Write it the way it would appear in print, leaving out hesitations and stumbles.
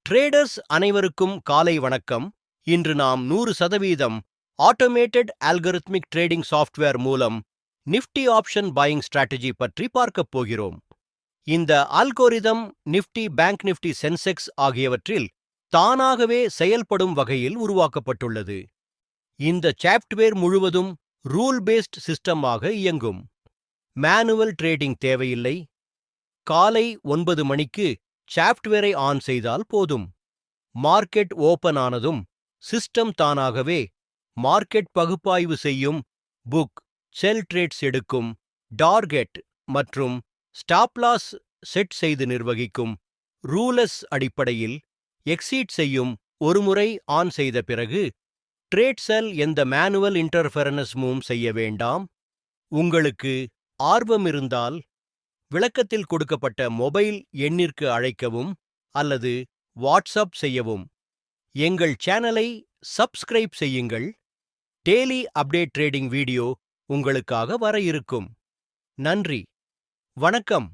Traders அனைவருக்கும் காலை வணக்கம். இன்று நாம் 100% ஆட்டோமேட்டட் அல்கரித்மிக் ட்ரேடிங் சாஃப்ட்வேர் மூலம் நிஃப்டி ஆப்ஷன் பையிங் ஸ்ட்ராட்டஜி பற்றி பார்க்கப் போகிறோம். இந்த algorithm Nifty, bank Nifty, Sensex ஆகியவற்றில் தானாகவே செயல்படும் வகையில் உருவாக்கப்பட்டுள்ளது. இந்த சாஃப்ட்வேர் முழுவதும் ரூல் பேஸ்ட் சிஸ்டமாக இயங்கும். மேனுவல் ட்ரேடிங் தேவையில்லை. காலை 9 மணிக்கு சாஃப்ட்வேரை ஆன் செய்தால் போதும். மார்க்கெட் ஓபன் ஆனதும் சிஸ்டம் தானாகவே மார்க்கெட் பகுப்பாய்வு செய்யும், புக், செல் ட்ரேட்ஸ் எடுக்கும், டார்கெட் மற்றும் ஸ்டாப் லாஸ் செட் செய்து நிர்வகிக்கும். ரூலஸ் அடிப்படையில் எக்ஸீட் செய்யும். ஒருமுறை ஆன் செய்த பிறகு ட்ரேட் செல் எந்த மேனுவல் இன்டர்ஃபெரன்ஸும் செய்ய வேண்டாம். உங்களுக்கு ஆர்வம் இருந்தால் விளக்கத்தில் கொடுக்கப்பட்ட மொபைல் எண்ணிற்கு அழைக்கவும் அல்லது வாட்ஸ்அப் செய்யவும். எங்கள் சேனலை சப்ஸ்கிரைப் செய்யுங்கள். டெய்லி அப்டேட் ட்ரேடிங் வீடியோ உங்களுக்காக வர இருக்கும். நன்றி, வணக்கம்.